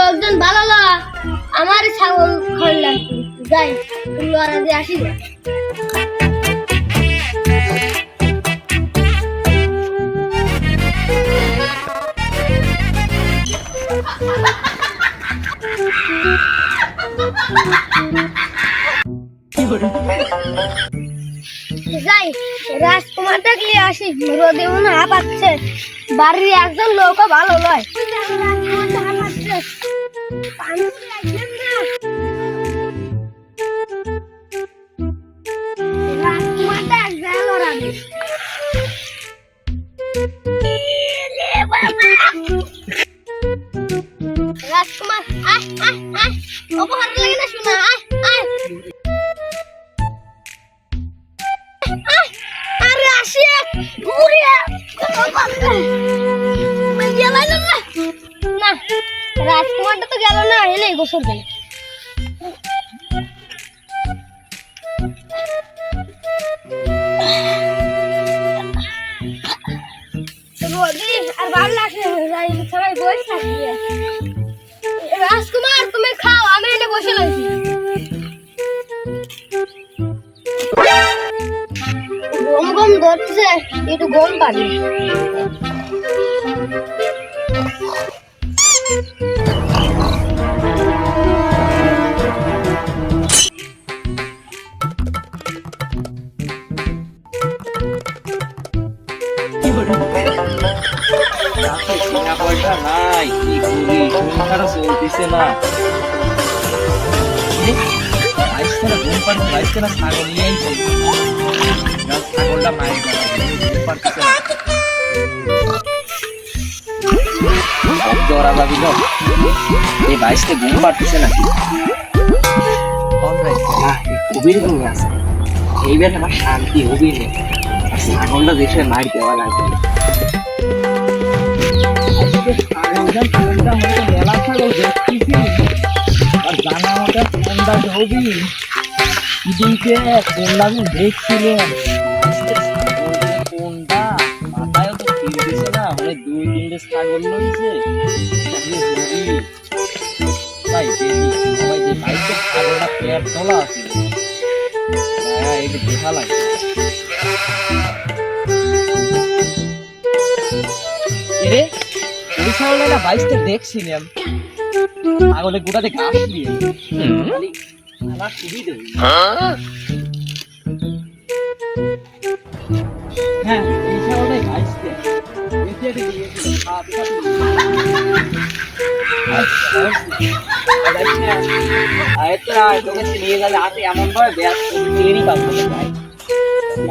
লোকজন ভালো না আমার ছাগল খাইলাম যাই লড়া দিয়ে আসি যাই রাজকুমার দেখলে আসি রোদে মনে হাঁপাচ্ছে বাড়ির একজন লোকও ভালো নয় রাজকুমারটা এক জায়গায় লড়াবে রাজকুমার অপহার লাগে না শোনা আরে আসি ঘুরে না রাজকুমারটা তো গেল না এলেই গোসল গেল আর ভালো লাগছে সবাই বসে থাকি রাজকুমার তুমি খাও আমি এনে বসে রয়েছি গম গম ধরছে একটু গম পানি নাই কি করি সংসার চলতেছে না ছাগল নিয়ে ছাগলটা মায়ের ওরা ভাবিল এই বাইশটা ঘুম পারতেছে নাকি কবির ঘুম আছে এইবার আমার শান্তি হবি না ছাগলটা দেখে মার দেওয়া লাগবে মেলা ছাগল দেখতেছি আর জানা মতো ঠান্ডা হবি দিকে কোনটা আমি দেখছিলাম কোনটা মাথায় তো ফিরতেছে না মানে 2-3টে ছাগল লইছে তাই দেখি সবাই যে বাইকে ছাগলটা পেট তোলা আছে হ্যাঁ এটা দেখা লাগে এরে ওই ছাগলটা বাইশটা দেখছিলাম ছাগলের গোটাতে ঘাস দিয়ে আমার সুবিধা হ্যাঁ এই ছাগলটাই বাইশটা নিয়ে গেলে হাতে এমন ভাবে ব্যাস তৈরি পাবো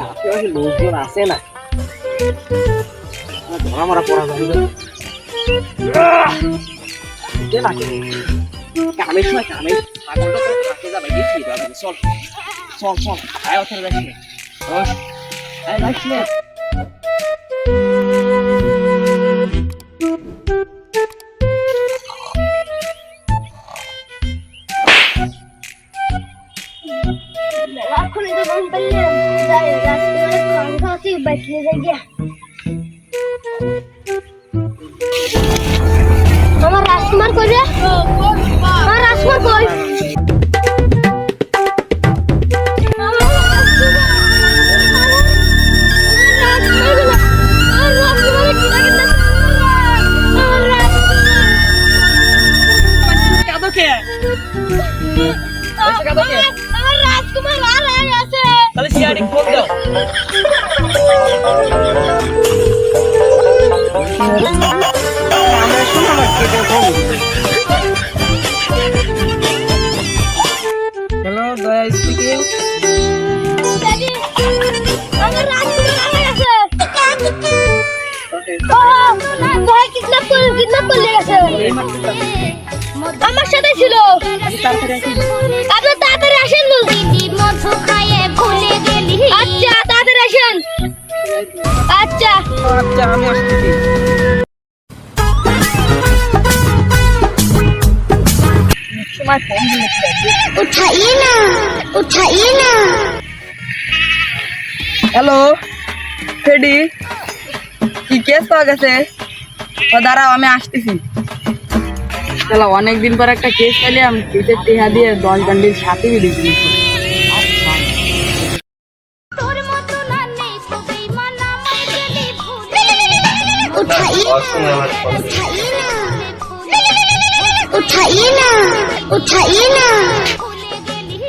আশেপাশে লোকজন আছে না ধরা মারা পড়া যাবে কামের সময় কামে ছাগলটা তো থাকে যাবে দেখি চল চল চল আয় ওখানে রাখি আয় রাখি এখন তো বন্ধ করলাম যাই রাজকুমারের খাওয়া আছে বাইকে যাই গিয়া আমার রাজকুমার কই রে আমার রাজকুমার কই তাহলে সিআইডি ফোন দাও হ্যালো দয়া স্পিকিং আমার রাজকুমার আছে ভয় কিডন্যাপ করলে গেছে আমার সাথে ছিল আপনি তাড়াতাড়ি আসেন মধু খাইয়ে ভুলে গেলি আচ্ছা তাড়াতাড়ি আসেন আচ্ছা আচ্ছা আমি আসতেছি সময় ফোন দিয়েছে उठाइए ना হ্যালো ফেডি কি কেস পাওয়া গেছে দাঁড়াও আমি আসতেছি তাহলে অনেকদিন পর একটা কেস পেলাম, কেসের টেহা দিয়ে 10 বান্ডিল সাথে বিড়ি কিনেছি। তোর মতো না নেই তো বেঈমান আমায় গেলি ভুলে উঠাইয়ে না ভুলে গেলি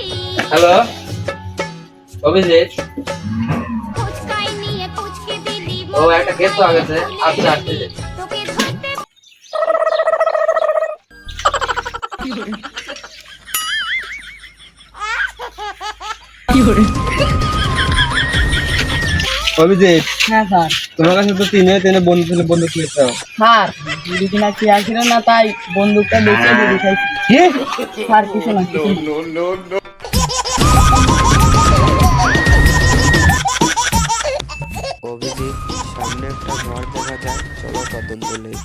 হ্যালো অভিজিৎ, ফুচকাই নিয়ে পুচকে দিলি ও একটা কেস তো আগেছে। আচ্ছা আসতে তোকে ধরতে অভিজিৎ, হ্যাঁ স্যার। তোমার কাছে তো তিনে বন্ধু ছিল, বন্ধু খেয়েছ। স্যার বিড়ি কিনা খেয়াল ছিল না, তাই বন্দুকটা বেঁচে বিড়ি খাইছি। স্যার কিছু না, কিছু না। অভিজিৎ, সামনে একটা ঘর দেখা যায়, চলো তদন্ত নেই।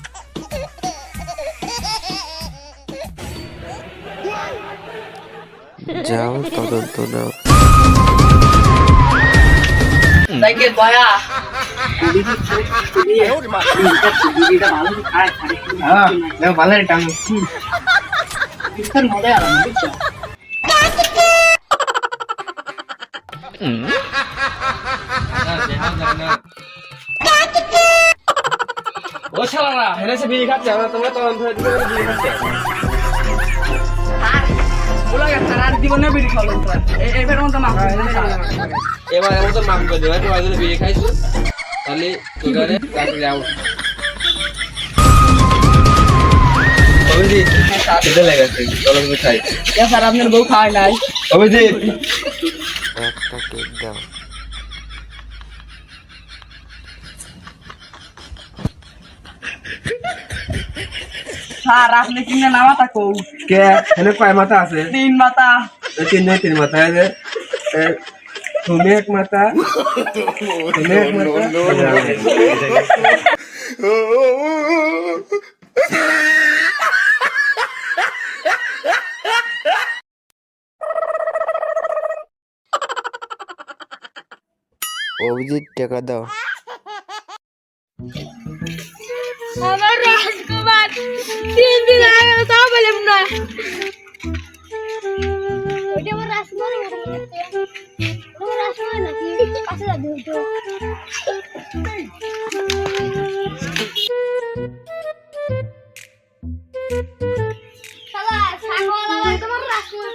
যাও তদন্ত নাও। তাইকে দয়া হ্যাঁ ভালো টাং। মজা আলাম বুঝছো। ও শালারা হেনেছে বিড়ি খাচ্ছে, আমরা তোমরা তদন্ত হয়ে দিবে বিড়ি খাচ্ছে। বলা গেছে আর জীবনে বিড়ি খাবো স্যার। এবার মতো মাফ করে দেন স্যার। এবার এমন তো মাফ করে দেবে, তোমার জন্য বিড়ি খাইছো, তাহলে তোদের তাকে যাও। অভিজিৎ খেতে লেগেছে, চলো তুমি খাই। স্যার আপনার বউ খাওয়ায় নাই। অভিজিৎ, একটা কেক দাও। স্যার আপনি কিনে নামা থাকো। কে এখানে কয় মাথা আছে? 3 মাথা। তিন মাথা আছে। তুমি এক মাথা, তুমি এক মাথা। অভিজিৎ, টাকা দাও। আমার রাজকুমার 3 দিন আগে তাও বললাম না ওইটা আমার রাজকুমার আমার রাজকুমার নাকি কাছে যাবে ওইটা শালা ছাগল আমার তোমার রাজকুমার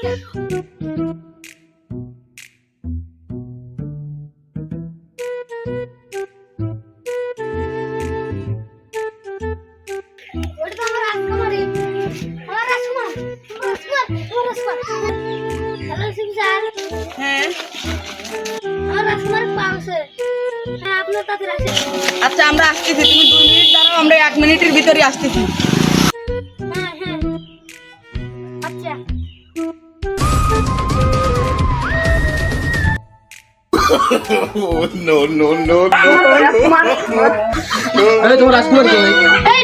ওটা তো আমার রাজকুমার হ্যালো স্যার। হ্যাঁ আমার রাজকুমার পাওছে। হ্যাঁ আপনার তাতে রাখেন। আচ্ছা আমরা আসতেছি, তুমি 2 মিনিট দাঁড়াও, আমরা 1 মিনিটের ভিতরে আসতেছি। হ্যাঁ হ্যাঁ আচ্ছা তোমার রাজকুমার এই